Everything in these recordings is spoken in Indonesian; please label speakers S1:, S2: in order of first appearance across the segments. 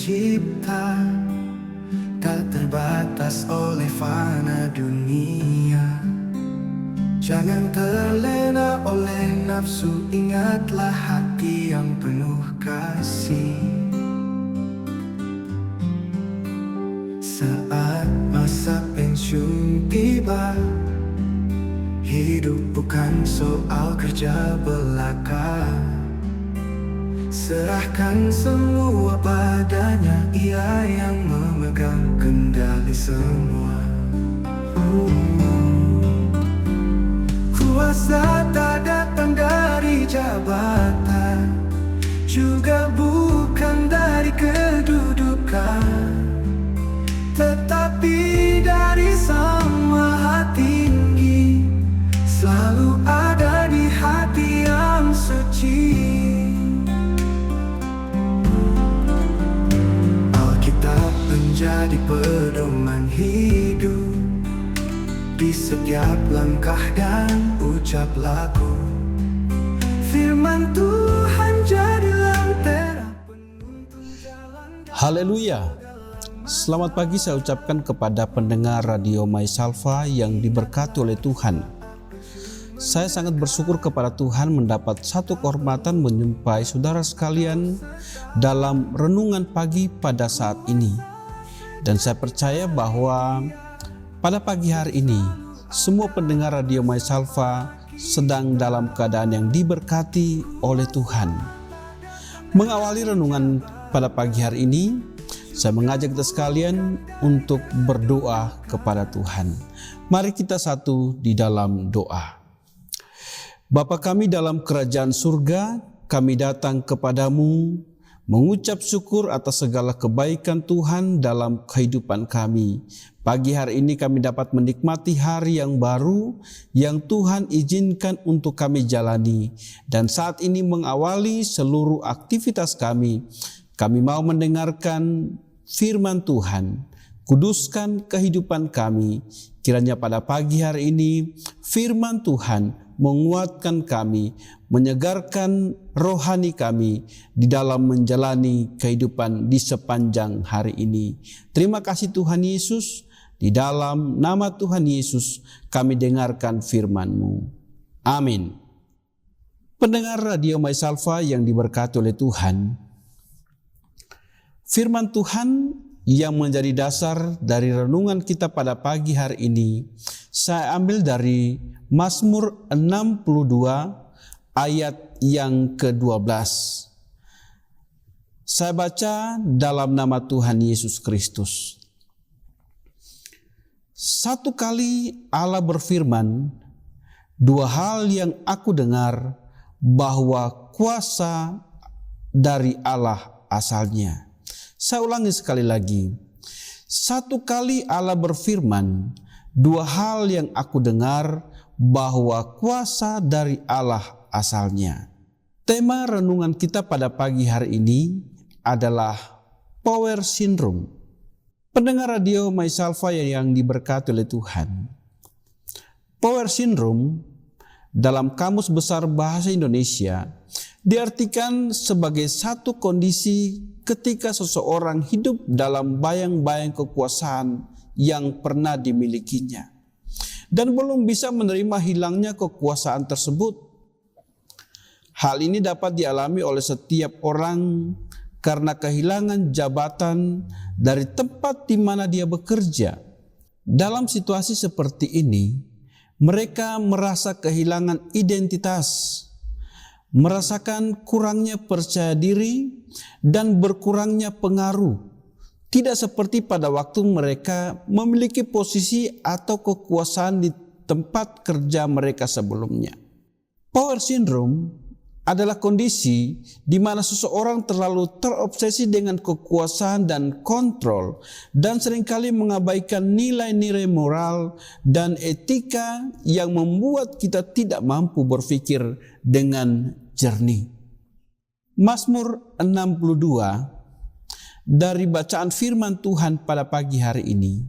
S1: pencipta, tak terbatas oleh fana dunia. Jangan terlena oleh nafsu, ingatlah hati yang penuh kasih. Saat masa pensiun tiba, hidup bukan soal kerja belaka. Serahkan semua padanya, Ia yang memegang kendali semua. Kuasa tak datang dari jabatan, juga bukan dari kedudukan, tetapi dari Sang Maha Tinggi, selalu ada di hati yang suci. Alkitab menjadi pedoman hidup di setiap langkah dan ucap laku. Firman Tuhan jadi lentera penuntun jalan.
S2: Haleluya. Selamat pagi saya ucapkan kepada pendengar Radio My Salva yang diberkati oleh Tuhan. Saya sangat bersyukur kepada Tuhan mendapat satu kehormatan menjumpai saudara sekalian dalam renungan pagi pada saat ini. Dan saya percaya bahwa pada pagi hari ini semua pendengar Radio My Salva sedang dalam keadaan yang diberkati oleh Tuhan. Mengawali renungan pada pagi hari ini, saya mengajak kita sekalian untuk berdoa kepada Tuhan. Mari kita satu di dalam doa. Bapa kami dalam kerajaan surga, kami datang kepadamu mengucap syukur atas segala kebaikan Tuhan dalam kehidupan kami. Pagi hari ini kami dapat menikmati hari yang baru yang Tuhan izinkan untuk kami jalani. Dan saat ini mengawali seluruh aktivitas kami mau mendengarkan firman Tuhan. Kuduskan kehidupan kami. Kiranya pada pagi hari ini firman Tuhan menguatkan kami, menyegarkan rohani kami di dalam menjalani kehidupan di sepanjang hari ini. Terima kasih Tuhan Yesus. Di dalam nama Tuhan Yesus kami dengarkan firman-Mu. Amin. Pendengar Radio My Salva yang diberkati oleh Tuhan, firman Tuhan yang menjadi dasar dari renungan kita pada pagi hari ini, saya ambil dari Mazmur 62 ayat yang ke-12. Saya baca dalam nama Tuhan Yesus Kristus. Satu kali Allah berfirman, dua hal yang aku dengar, bahwa kuasa dari Allah asalnya. Saya ulangi sekali lagi. Satu kali Allah berfirman, dua hal yang aku dengar, bahwa kuasa dari Allah asalnya. Tema renungan kita pada pagi hari ini adalah Power Syndrome. Pendengar Radio My Salva yang diberkati oleh Tuhan. Power Syndrome dalam Kamus Besar Bahasa Indonesia diartikan sebagai satu kondisi ketika seseorang hidup dalam bayang-bayang kekuasaan yang pernah dimilikinya dan belum bisa menerima hilangnya kekuasaan tersebut. Hal ini dapat dialami oleh setiap orang karena kehilangan jabatan dari tempat di mana dia bekerja. Dalam situasi seperti ini, mereka merasa kehilangan identitas, merasakan kurangnya percaya diri dan berkurangnya pengaruh. Tidak seperti pada waktu mereka memiliki posisi atau kekuasaan di tempat kerja mereka sebelumnya. Power Syndrome adalah kondisi di mana seseorang terlalu terobsesi dengan kekuasaan dan kontrol dan seringkali mengabaikan nilai-nilai moral dan etika yang membuat kita tidak mampu berpikir dengan jernih. Mazmur 62 dari bacaan firman Tuhan pada pagi hari ini.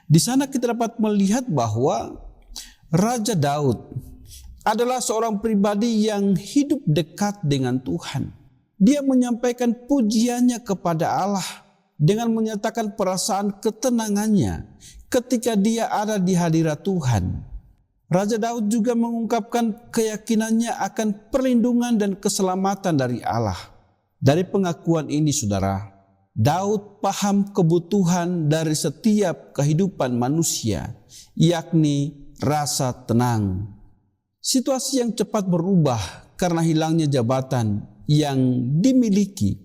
S2: Di sana kita dapat melihat bahwa Raja Daud adalah seorang pribadi yang hidup dekat dengan Tuhan. Dia menyampaikan pujiannya kepada Allah dengan menyatakan perasaan ketenangannya ketika dia ada di hadirat Tuhan. Raja Daud juga mengungkapkan keyakinannya akan perlindungan dan keselamatan dari Allah. Dari pengakuan ini, saudara, Daud paham kebutuhan dari setiap kehidupan manusia, yakni rasa tenang. Situasi yang cepat berubah karena hilangnya jabatan yang dimiliki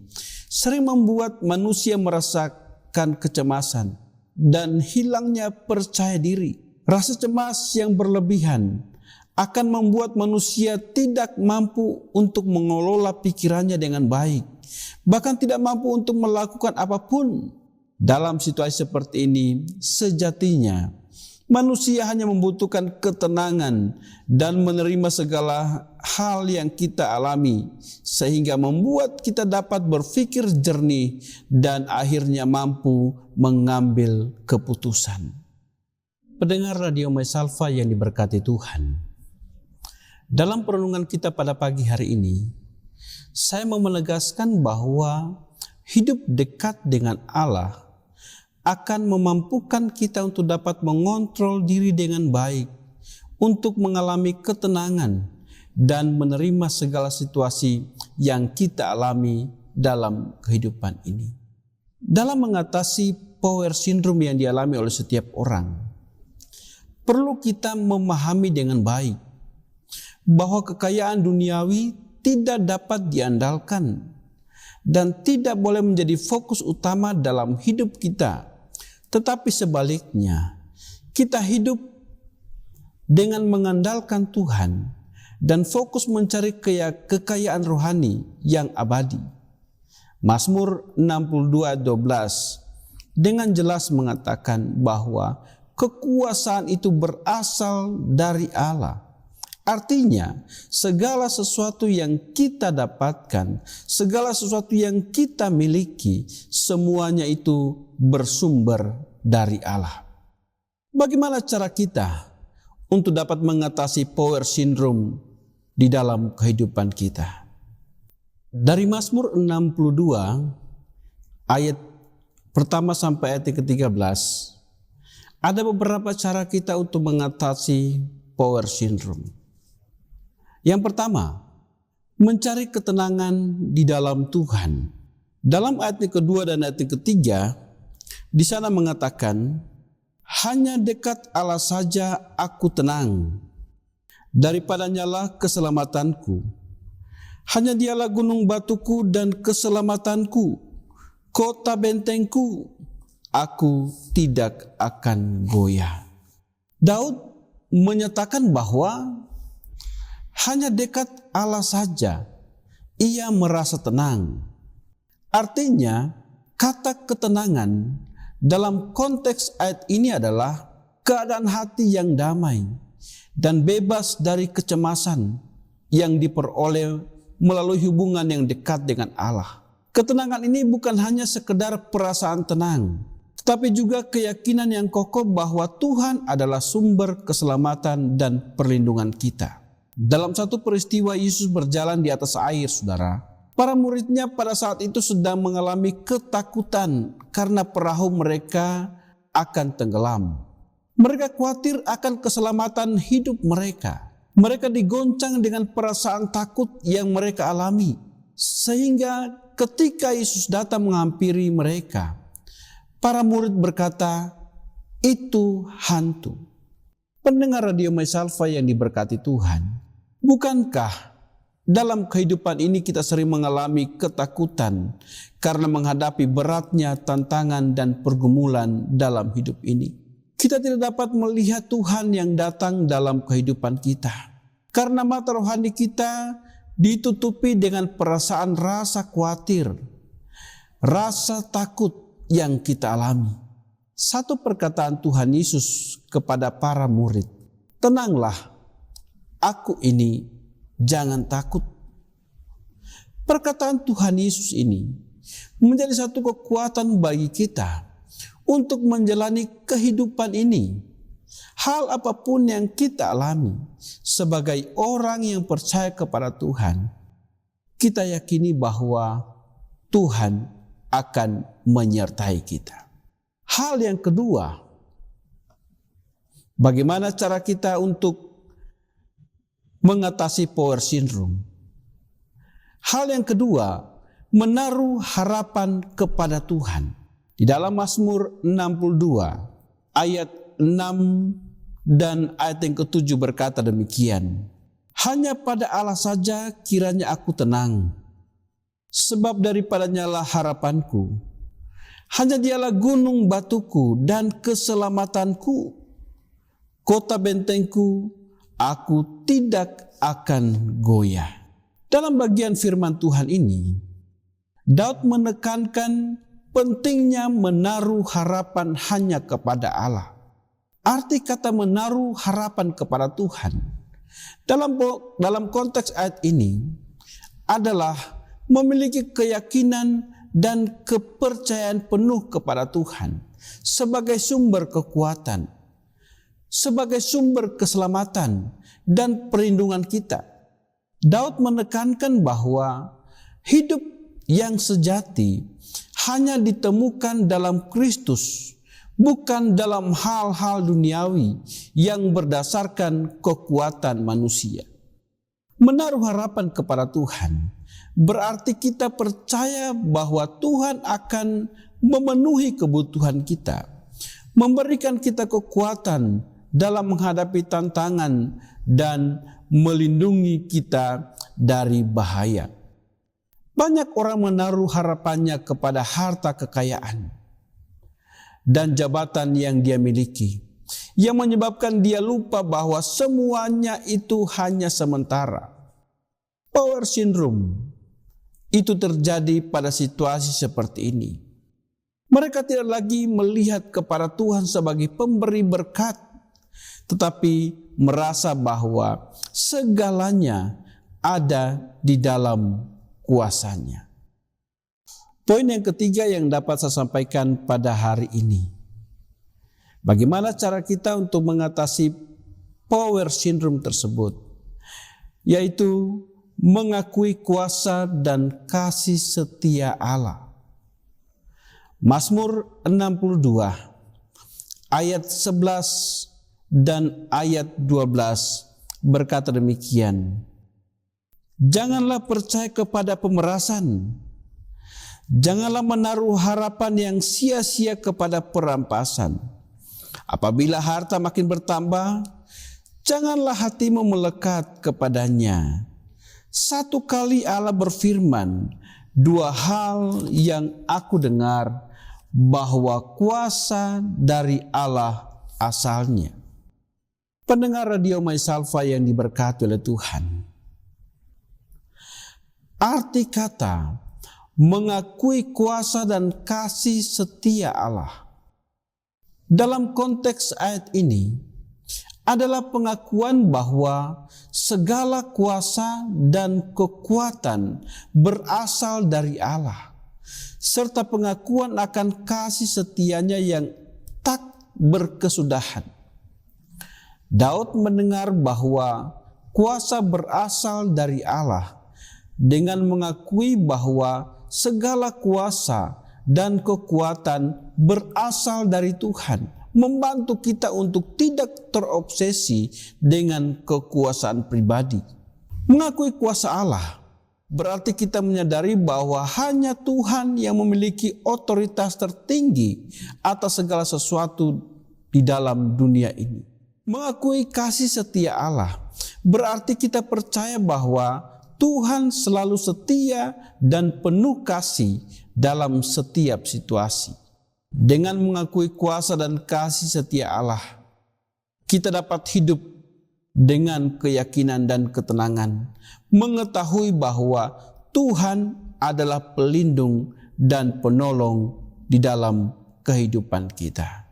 S2: sering membuat manusia merasakan kecemasan dan hilangnya percaya diri. Rasa cemas yang berlebihan akan membuat manusia tidak mampu untuk mengelola pikirannya dengan baik, bahkan tidak mampu untuk melakukan apapun. Dalam situasi seperti ini, sejatinya manusia hanya membutuhkan ketenangan dan menerima segala hal yang kita alami, sehingga membuat kita dapat berpikir jernih dan akhirnya mampu mengambil keputusan. Pendengar Radio My Salva yang diberkati Tuhan, dalam perenungan kita pada pagi hari ini, saya mau menegaskan bahwa hidup dekat dengan Allah akan memampukan kita untuk dapat mengontrol diri dengan baik, untuk mengalami ketenangan dan menerima segala situasi yang kita alami dalam kehidupan ini. Dalam mengatasi power syndrome yang dialami oleh setiap orang, perlu kita memahami dengan baik bahwa kekayaan duniawi tidak dapat diandalkan dan tidak boleh menjadi fokus utama dalam hidup kita. Tetapi sebaliknya, kita hidup dengan mengandalkan Tuhan dan fokus mencari kekayaan rohani yang abadi. Mazmur 62:12 dengan jelas mengatakan bahwa kekuasaan itu berasal dari Allah. Artinya, segala sesuatu yang kita dapatkan, segala sesuatu yang kita miliki, semuanya itu bersumber dari Allah. Bagaimana cara kita untuk dapat mengatasi power syndrome di dalam kehidupan kita? Dari Mazmur 62 ayat pertama sampai ayat ke-13, ada beberapa cara kita untuk mengatasi power syndrome. Yang pertama, mencari ketenangan di dalam Tuhan. Dalam ayat kedua dan ayat ketiga, di sana mengatakan, hanya dekat Allah saja aku tenang, daripadanyalah keselamatanku. Hanya dialah gunung batuku dan keselamatanku, kota bentengku, aku tidak akan goyah. Daud menyatakan bahwa hanya dekat Allah saja ia merasa tenang. Artinya, kata ketenangan dalam konteks ayat ini adalah keadaan hati yang damai dan bebas dari kecemasan yang diperoleh melalui hubungan yang dekat dengan Allah. Ketenangan ini bukan hanya sekedar perasaan tenang, tetapi juga keyakinan yang kokoh bahwa Tuhan adalah sumber keselamatan dan perlindungan kita. Dalam satu peristiwa Yesus berjalan di atas air, saudara. Para muridnya pada saat itu sedang mengalami ketakutan karena perahu mereka akan tenggelam. Mereka khawatir akan keselamatan hidup mereka. Mereka digoncang dengan perasaan takut yang mereka alami. Sehingga ketika Yesus datang menghampiri mereka, para murid berkata, itu hantu. Pendengar Radio My Salva yang diberkati Tuhan, bukankah dalam kehidupan ini kita sering mengalami ketakutan karena menghadapi beratnya tantangan dan pergumulan dalam hidup ini? Kita tidak dapat melihat Tuhan yang datang dalam kehidupan kita karena mata rohani kita ditutupi dengan perasaan rasa khawatir, rasa takut yang kita alami. Satu perkataan Tuhan Yesus kepada para murid, tenanglah, aku ini, jangan takut. Perkataan Tuhan Yesus ini menjadi satu kekuatan bagi kita untuk menjalani kehidupan ini. Hal apapun yang kita alami sebagai orang yang percaya kepada Tuhan, kita yakini bahwa Tuhan akan menyertai kita. Hal yang kedua, bagaimana cara kita untuk mengatasi power syndrome? Hal yang kedua, menaruh harapan kepada Tuhan. Di dalam Mazmur 62 ayat 6 dan ayat yang ke-7 berkata demikian. Hanya pada Allah saja kiranya aku tenang, sebab daripadanya lah harapanku. Hanya dialah gunung batuku dan keselamatanku, kota bentengku, aku tidak akan goyah. Dalam bagian firman Tuhan ini, Daud menekankan pentingnya menaruh harapan hanya kepada Allah. Arti kata menaruh harapan kepada Tuhan dalam konteks ayat ini adalah memiliki keyakinan dan kepercayaan penuh kepada Tuhan sebagai sumber kekuatan, sebagai sumber keselamatan dan perlindungan kita. Daud menekankan bahwa hidup yang sejati hanya ditemukan dalam Kristus, bukan dalam hal-hal duniawi yang berdasarkan kekuatan manusia. Menaruh harapan kepada Tuhan berarti kita percaya bahwa Tuhan akan memenuhi kebutuhan kita, memberikan kita kekuatan dalam menghadapi tantangan dan melindungi kita dari bahaya. Banyak orang menaruh harapannya kepada harta kekayaan dan jabatan yang dia miliki, yang menyebabkan dia lupa bahwa semuanya itu hanya sementara. Power syndrome itu terjadi pada situasi seperti ini. Mereka tidak lagi melihat kepada Tuhan sebagai pemberi berkat, tetapi merasa bahwa segalanya ada di dalam kuasanya. Poin yang ketiga yang dapat saya sampaikan pada hari ini, bagaimana cara kita untuk mengatasi power syndrome tersebut, yaitu mengakui kuasa dan kasih setia Allah. Mazmur 62 ayat 11 dan ayat 12 berkata demikian. Janganlah percaya kepada pemerasan, janganlah menaruh harapan yang sia-sia kepada perampasan. Apabila harta makin bertambah, janganlah hatimu melekat kepadanya. Satu kali Allah berfirman, dua hal yang aku dengar, bahwa kuasa dari Allah asalnya. Pendengar Radio My Salva yang diberkati oleh Tuhan, arti kata mengakui kuasa dan kasih setia Allah dalam konteks ayat ini adalah pengakuan bahwa segala kuasa dan kekuatan berasal dari Allah, serta pengakuan akan kasih setianya yang tak berkesudahan. Daud mendengar bahwa kuasa berasal dari Allah dengan mengakui bahwa segala kuasa dan kekuatan berasal dari Tuhan, membantu kita untuk tidak terobsesi dengan kekuasaan pribadi. Mengakui kuasa Allah berarti kita menyadari bahwa hanya Tuhan yang memiliki otoritas tertinggi atas segala sesuatu di dalam dunia ini. Mengakui kasih setia Allah berarti kita percaya bahwa Tuhan selalu setia dan penuh kasih dalam setiap situasi. Dengan mengakui kuasa dan kasih setia Allah, kita dapat hidup dengan keyakinan dan ketenangan, mengetahui bahwa Tuhan adalah pelindung dan penolong di dalam kehidupan kita.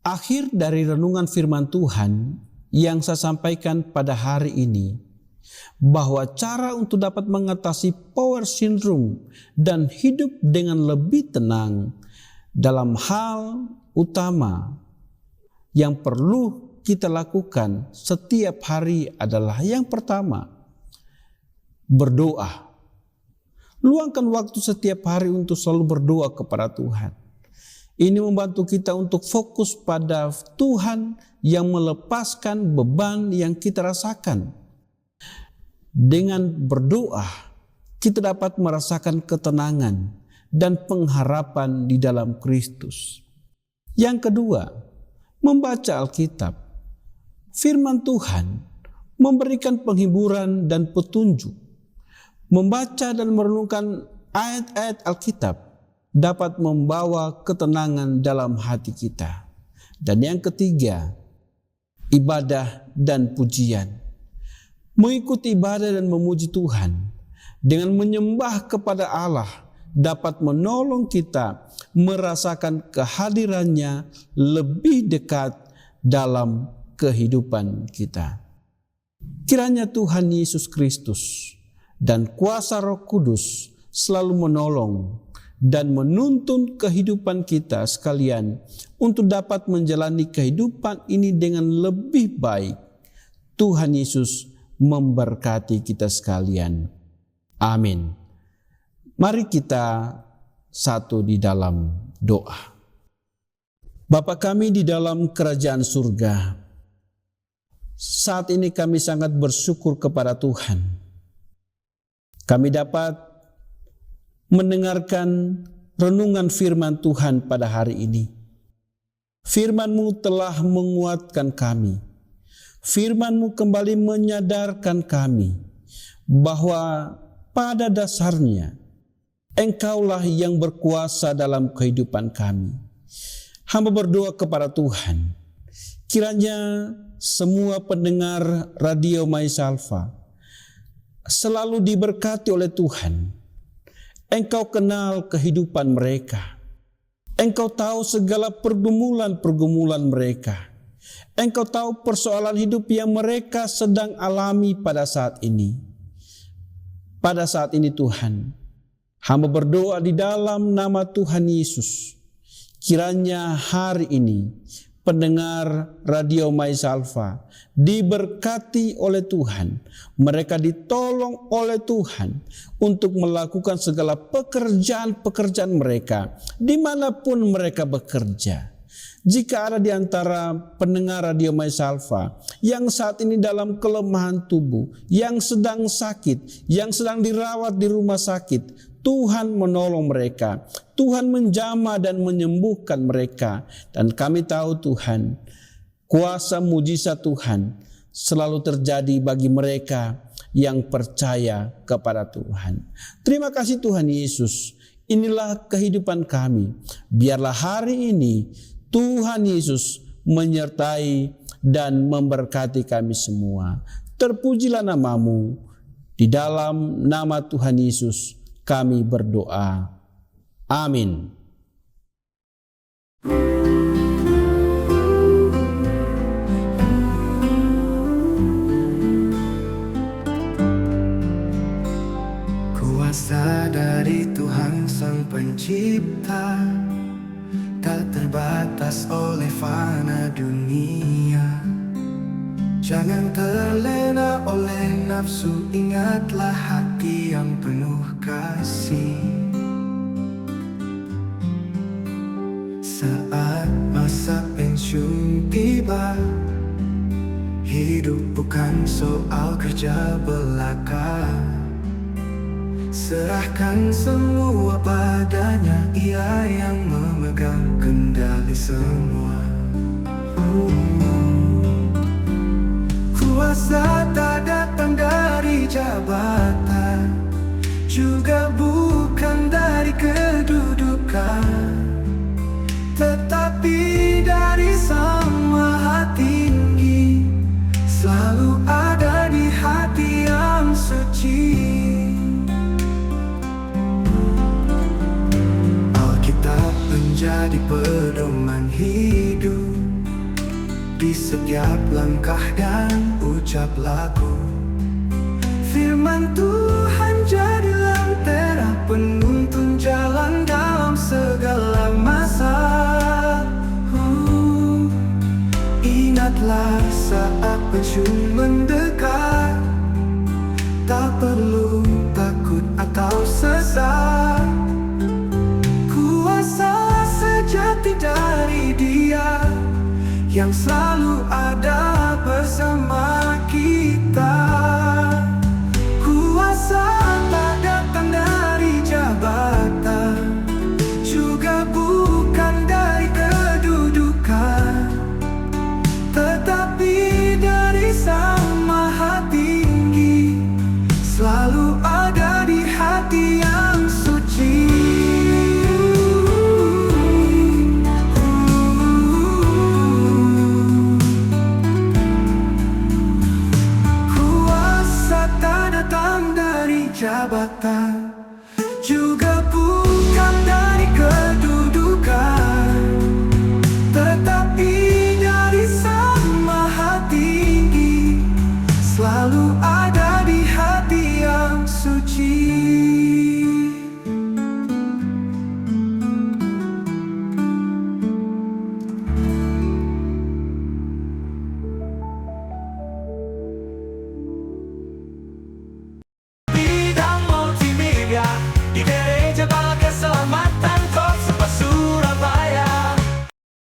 S2: Akhir dari renungan firman Tuhan yang saya sampaikan pada hari ini, bahwa cara untuk dapat mengatasi power syndrome dan hidup dengan lebih tenang dalam hal utama yang perlu kita lakukan setiap hari adalah yang pertama, berdoa. Luangkan waktu setiap hari untuk selalu berdoa kepada Tuhan. Ini membantu kita untuk fokus pada Tuhan yang melepaskan beban yang kita rasakan. Dengan berdoa, kita dapat merasakan ketenangan dan pengharapan di dalam Kristus. Yang kedua, membaca Alkitab. Firman Tuhan memberikan penghiburan dan petunjuk. Membaca dan merenungkan ayat-ayat Alkitab dapat membawa ketenangan dalam hati kita. Dan yang ketiga, ibadah dan pujian. Mengikuti ibadah dan memuji Tuhan dengan menyembah kepada Allah dapat menolong kita merasakan kehadirannya lebih dekat dalam kehidupan kita. Kiranya Tuhan Yesus Kristus dan kuasa Roh Kudus selalu menolong dan menuntun kehidupan kita sekalian untuk dapat menjalani kehidupan ini dengan lebih baik. Tuhan Yesus memberkati kita sekalian. Amin. Mari kita satu di dalam doa. Bapa kami di dalam kerajaan surga, saat ini kami sangat bersyukur kepada Tuhan. Kami dapat mendengarkan renungan firman Tuhan pada hari ini. Firman-Mu telah menguatkan kami. Firman-Mu kembali menyadarkan kami bahwa pada dasarnya Engkaulah yang berkuasa dalam kehidupan kami. Hamba berdoa kepada Tuhan, kiranya semua pendengar Radio MySalva selalu diberkati oleh Tuhan. Engkau kenal kehidupan mereka. Engkau tahu segala pergumulan-pergumulan mereka. Engkau tahu persoalan hidup yang mereka sedang alami pada saat ini. Pada saat ini Tuhan, hamba berdoa di dalam nama Tuhan Yesus. Kiranya hari ini pendengar Radio MySalva diberkati oleh Tuhan. Mereka ditolong oleh Tuhan untuk melakukan segala pekerjaan-pekerjaan mereka dimanapun mereka bekerja. Jika ada di antara pendengar Radio MySalva yang saat ini dalam kelemahan tubuh, yang sedang sakit, yang sedang dirawat di rumah sakit, Tuhan menolong mereka, Tuhan menjamah dan menyembuhkan mereka. Dan kami tahu Tuhan, kuasa mujizat Tuhan selalu terjadi bagi mereka yang percaya kepada Tuhan. Terima kasih Tuhan Yesus, inilah kehidupan kami. Biarlah hari ini Tuhan Yesus menyertai dan memberkati kami semua. Terpujilah nama-Mu, di dalam nama Tuhan Yesus kami berdoa. Amin.
S1: Kuasa dari Tuhan Sang Pencipta tak terbatas oleh fana dunia. Jangan terlena oleh nafsu, ingatlah hati yang penuh kasih. Saat masa pensiun tiba, hidup bukan soal kerja belaka. Serahkan semua padanya, Ia yang memegang kendali semua. Kuasa tak datang dari jabatan, juga bukan dari kedudukan, tetapi dari Sang Maha Tinggi, selalu ada di hati yang suci. Alkitab menjadi pedoman hidup di setiap langkah dan ucap laku. Firman Tuhan jadi lentera penuntun jalan dalam segala masa. Ingatlah saat pensiun mendekat, tak perlu dari Dia yang selalu ada